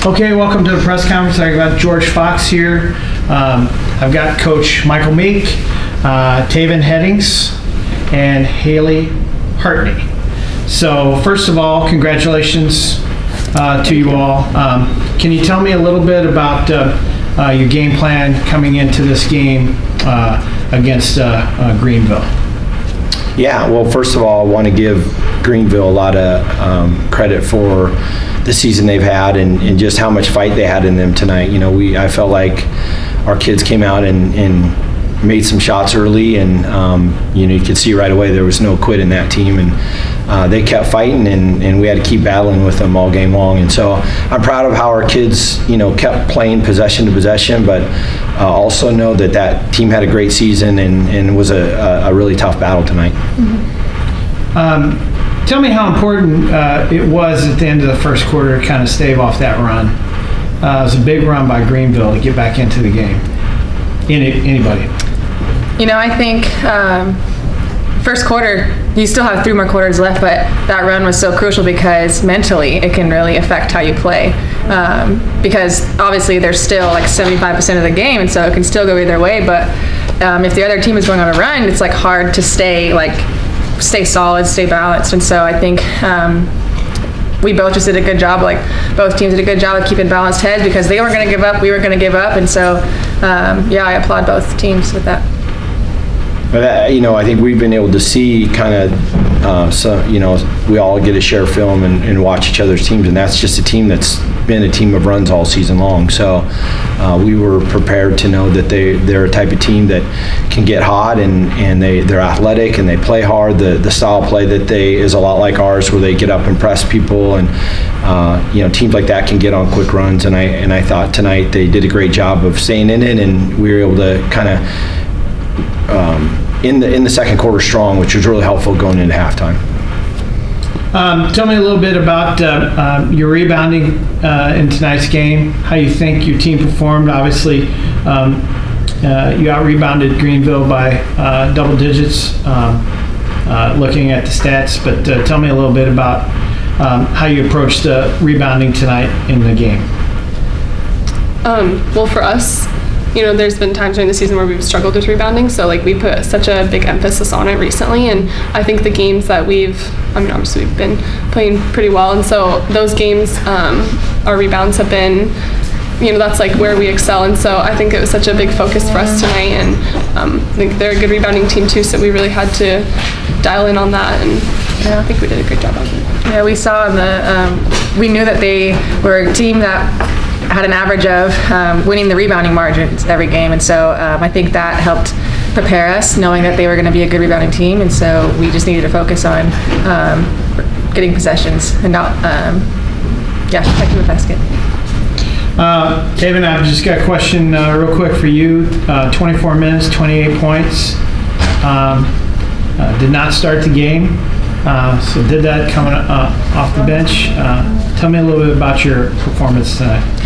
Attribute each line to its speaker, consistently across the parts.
Speaker 1: Okay, welcome to the press conference. I've got George Fox here. I've got Coach Michael Meek, Taven Headings, and Haley Hartney. So first of all, congratulations to you all. Can you tell me a little bit about your game plan coming into this game against Greenville?
Speaker 2: Yeah, well, first of all, I want to give Greenville a lot of credit for the season they've had and just how much fight they had in them tonight. You know, I felt like our kids came out and made some shots early, and you know, you could see right away there was no quit in that team, and they kept fighting, and we had to keep battling with them all game long. And so I'm proud of how our kids, you know, kept playing possession to possession, but also know that that team had a great season and it was a really tough battle tonight.
Speaker 1: Mm-hmm. Tell me how important it was at the end of the first quarter to kind of stave off that run. It was a big run by Greenville to get back into the game. Anybody?
Speaker 3: You know, I think first quarter, you still have 3 more quarters left, but that run was so crucial because mentally it can really affect how you play. Because obviously there's still like 75% of the game, and so it can still go either way. But if the other team is going on a run, it's like hard to stay solid, stay balanced. And so I think we both just did a good job. Like both teams did a good job of keeping balanced heads because they weren't going to give up, we weren't going to give up. And so yeah, I applaud both teams with that.
Speaker 2: But you know, I think we've been able to see kind of, so you know, we all get to share film and watch each other's teams, and that's just a team that's been a team of runs all season long. So we were prepared to know that they're a type of team that can get hot, and they're athletic and they play hard. The style of play that is a lot like ours, where they get up and press people, and you know, teams like that can get on quick runs. And I thought tonight they did a great job of staying in it, and we were able to kind of in the second quarter strong, which was really helpful going into halftime.
Speaker 1: Tell me a little bit about your rebounding in tonight's game, how you think your team performed. Obviously, you out-rebounded Greenville by double digits, looking at the stats, but tell me a little bit about how you approached rebounding tonight in the game.
Speaker 4: Well, for us, you know, there's been times during the season where we've struggled with rebounding, so like we put such a big emphasis on it recently, and I think the games that obviously we've been playing pretty well, and so those games, our rebounds have been, you know, that's like where we excel, and so I think it was such a big focus for us tonight, and I think they're a good rebounding team too, so we really had to dial in on that, and yeah, I think we did a great job of it.
Speaker 3: Yeah, we saw we knew that they were a team that had an average of winning the rebounding margins every game, and so I think that helped prepare us, knowing that they were going to be a good rebounding team, and so we just needed to focus on getting possessions and not protecting the basket.
Speaker 1: Taven, I've just got a question real quick for you. 24 minutes, 28 points. Did not start the game, so did that coming off the bench. Tell me a little bit about your performance tonight.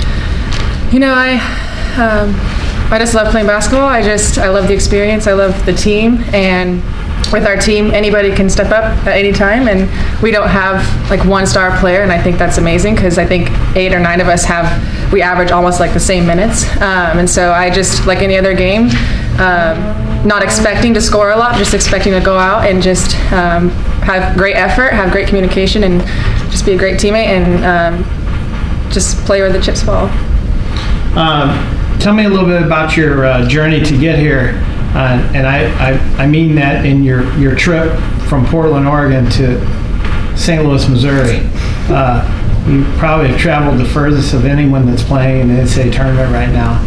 Speaker 3: You know, I just love playing basketball. I love the experience. I love the team, and with our team, anybody can step up at any time, and we don't have like one star player, and I think that's amazing because I think 8 or 9 of us we average almost like the same minutes, and so I just, like any other game, not expecting to score a lot, just expecting to go out and just have great effort, have great communication, and just be a great teammate, and just play where the chips fall.
Speaker 1: Tell me a little bit about your journey to get here, and I mean that in your trip from Portland, Oregon to St. Louis, Missouri. You probably have traveled the furthest of anyone that's playing in the NCAA tournament right now.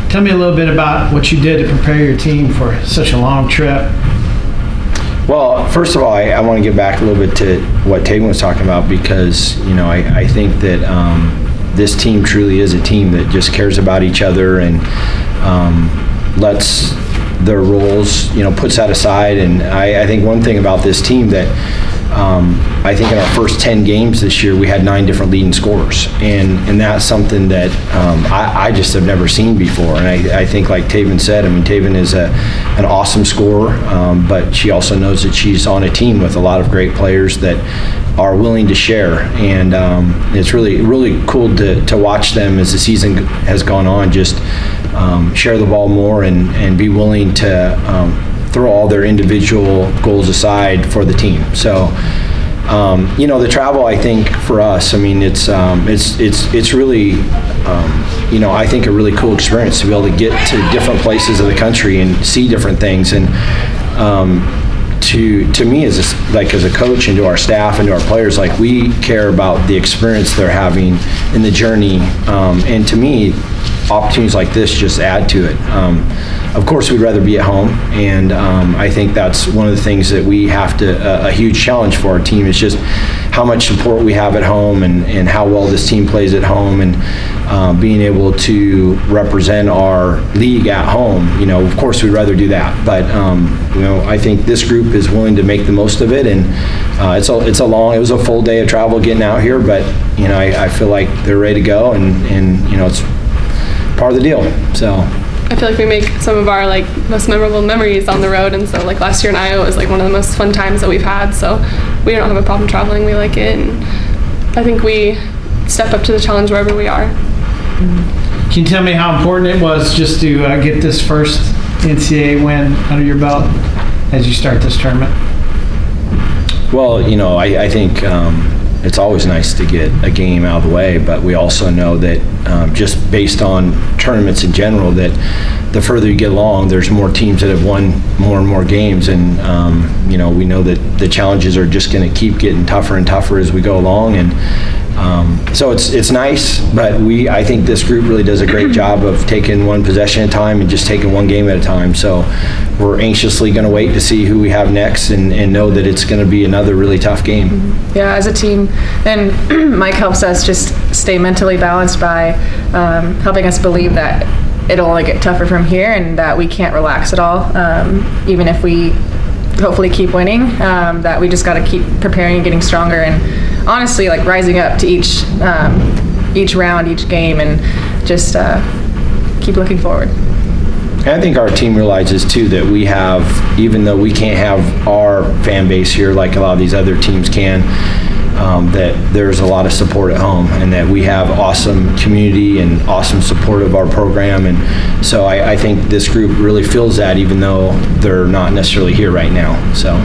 Speaker 1: Tell me a little bit about what you did to prepare your team for such a long trip.
Speaker 2: Well, first of all, I want to get back a little bit to what Taven was talking about, because you know, I think that this team truly is a team that just cares about each other and lets their roles, you know, puts that aside. And I think one thing about this team that I think in our first 10 games this year, we had 9 different leading scorers. And that's something that I just have never seen before. And I think, like Taven said, I mean, Taven is an awesome scorer, but she also knows that she's on a team with a lot of great players that are willing to share. And it's really, really cool to watch them as the season has gone on, just share the ball more and be willing to throw all their individual goals aside for the team. So, you know, the travel, I think for us, I mean, it's really, you know, I think a really cool experience to be able to get to different places of the country and see different things. And to me, as a coach, and to our staff and to our players, like, we care about the experience they're having in the journey. And to me, opportunities like this just add to it. Of course, we'd rather be at home, and I think that's one of the things that we have to, a huge challenge for our team is just how much support we have at home and how well this team plays at home, and being able to represent our league at home. You know, of course, we'd rather do that, but you know, I think this group is willing to make the most of it, and it was a full day of travel getting out here, but you know, I feel like they're ready to go, and you know, it's part of the deal. So
Speaker 4: I feel like we make some of our like most memorable memories on the road, and so like last year in Iowa was like one of the most fun times that we've had, so we don't have a problem traveling. We like it, and I think we step up to the challenge wherever we are.
Speaker 1: Can you tell me how important it was just to get this first NCAA win under your belt as you start this tournament?
Speaker 2: Well, you know, I think it's always nice to get a game out of the way, but we also know that just based on tournaments in general, that the further you get along, there's more teams that have won more and more games, and you know, we know that the challenges are just going to keep getting tougher and tougher as we go along, and so it's nice, but I think this group really does a great job of taking one possession at a time and just taking one game at a time. So we're anxiously going to wait to see who we have next, and know that it's going to be another really tough game.
Speaker 3: Yeah, as a team, and Mike helps us just stay mentally balanced by helping us believe that it'll only get tougher from here, and that we can't relax at all, even if we hopefully keep winning, that we just got to keep preparing and getting stronger, and honestly, like, rising up to each round, each game, and just keep looking forward.
Speaker 2: And I think our team realizes too that we have, even though we can't have our fan base here like a lot of these other teams can, that there's a lot of support at home, and that we have awesome community and awesome support of our program. And so I think this group really feels that, even though they're not necessarily here right now. So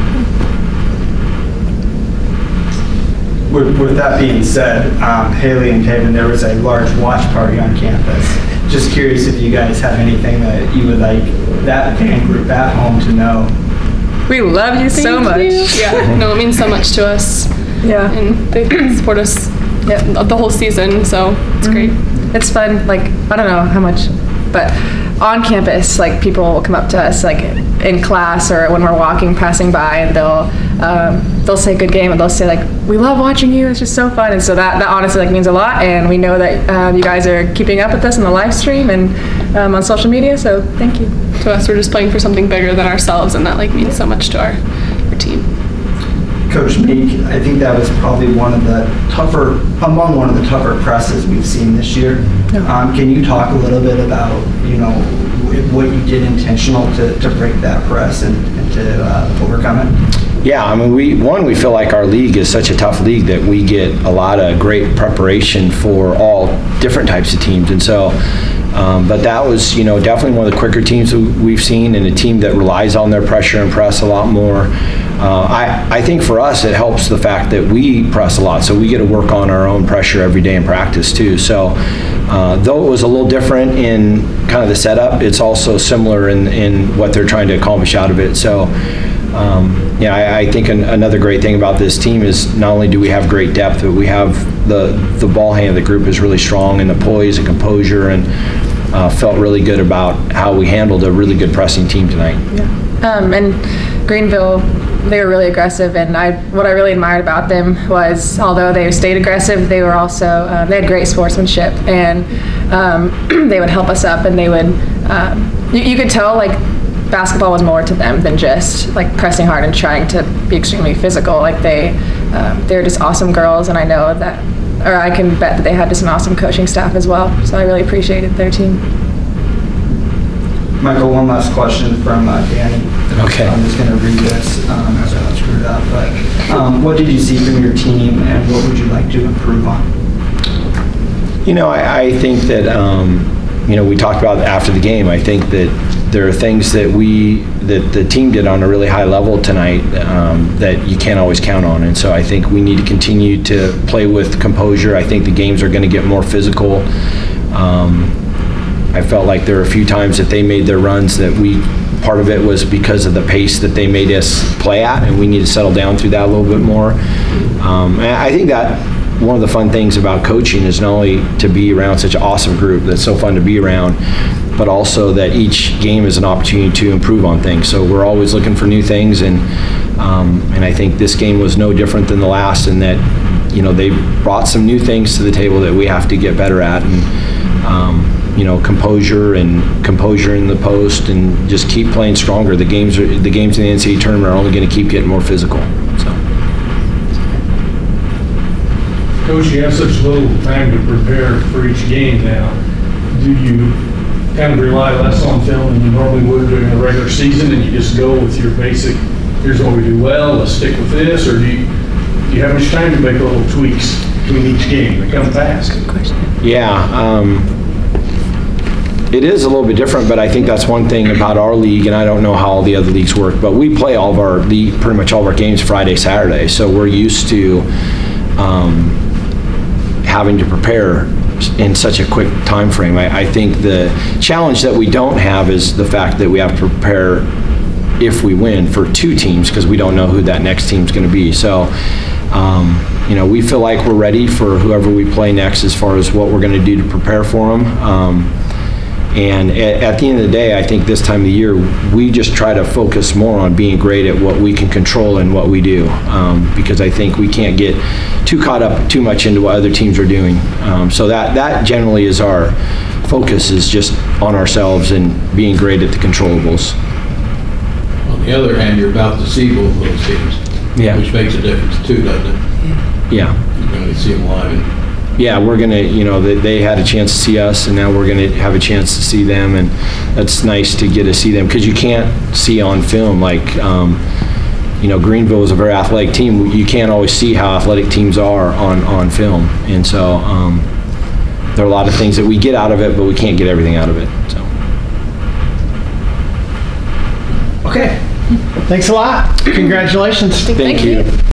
Speaker 5: with that being said, Haley and Taven, there was a large watch party on campus. Just curious if you guys have anything that you would like that fan group at home to know.
Speaker 3: We love you so much.
Speaker 4: Yeah, no, it means so much to us.
Speaker 3: Yeah.
Speaker 4: And they support us the whole season, so it's great.
Speaker 3: It's fun, like, I don't know how much, but on campus, like, people will come up to us, like, in class or when we're walking, passing by, and they'll say good game, and they'll say, like, we love watching you, it's just so fun. And so that honestly, like, means a lot, and we know that you guys are keeping up with us in the live stream and on social media, so thank you.
Speaker 4: To us, we're just playing for something bigger than ourselves, and that, like, means so much to our team.
Speaker 5: Coach Meek, I think that was probably one of the tougher presses we've seen this year. Can you talk a little bit about, you know, what you did intentional to break that press and to overcome it?
Speaker 2: Yeah, I mean, we feel like our league is such a tough league that we get a lot of great preparation for all different types of teams, and so but that was, you know, definitely one of the quicker teams we've seen, and a team that relies on their pressure and press a lot more. I think for us it helps the fact that we press a lot, so we get to work on our own pressure every day in practice too. So though it was a little different in kind of the setup, it's also similar in what they're trying to accomplish out of it. So yeah, I think another great thing about this team is not only do we have great depth, but we have the ball hand of the group is really strong, and the poise and composure, and felt really good about how we handled a really good pressing team tonight.
Speaker 3: Yeah. And Greenville, they were really aggressive, and what I really admired about them was, although they stayed aggressive, they were also they had great sportsmanship, and they would help us up, and they would you could tell, like, basketball was more to them than just like pressing hard and trying to be extremely physical. Like they're just awesome girls, and I know that, or I can bet that they had just an awesome coaching staff as well. So I really appreciated their team.
Speaker 5: Michael, one last question from Danny.
Speaker 2: Okay.
Speaker 5: I'm just going to read this as I don't screw it up. But what did you see from your team, and what would you like to improve on?
Speaker 2: I think that, we talked about after the game. I think that there are things that the team did on a really high level tonight that you can't always count on. And so I think we need to continue to play with composure. I think the games are going to get more physical. I felt like there were a few times that they made their runs that part of it was because of the pace that they made us play at, and we need to settle down through that a little bit more. And I think that one of the fun things about coaching is not only to be around such an awesome group that's so fun to be around, but also that each game is an opportunity to improve on things. So we're always looking for new things, and I think this game was no different than the last in that, they brought some new things to the table that we have to get better at, and composure in the post, and just keep playing stronger. The games in the NCAA tournament are only going to keep getting more physical. So.
Speaker 6: Coach, you have such little time to prepare for each game now. Do you kind of rely less on film than you normally would during the regular season, and you just go with your basic, here's what we do well, let's stick with this, or do you have much time to make little tweaks between each game? They come fast.
Speaker 3: Good question.
Speaker 2: Yeah. It is a little bit different, but I think that's one thing about our league, and I don't know how all the other leagues work, but we play pretty much all of our games Friday, Saturday, so we're used to having to prepare in such a quick time frame. I think the challenge that we don't have is the fact that we have to prepare if we win for two teams, because we don't know who that next team's going to be. So we feel like we're ready for whoever we play next as far as what we're going to do to prepare for them. And at the end of the day, I think this time of the year, we just try to focus more on being great at what we can control and what we do, because I think we can't get too caught up too much into what other teams are doing. So that generally is our focus, is just on ourselves and being great at the controllables.
Speaker 7: On the other hand, you're about to see both of those teams, which makes a difference too, doesn't it?
Speaker 2: Yeah.
Speaker 7: You're going to see them live.
Speaker 2: Yeah, we're going to, they had a chance to see us, and now we're going to have a chance to see them, and that's nice to get to see them, because you can't see on film, like, Greenville is a very athletic team. You can't always see how athletic teams are on film, and so there are a lot of things that we get out of it, but we can't get everything out of it. So.
Speaker 1: Okay, thanks a lot. Congratulations.
Speaker 2: Thank you.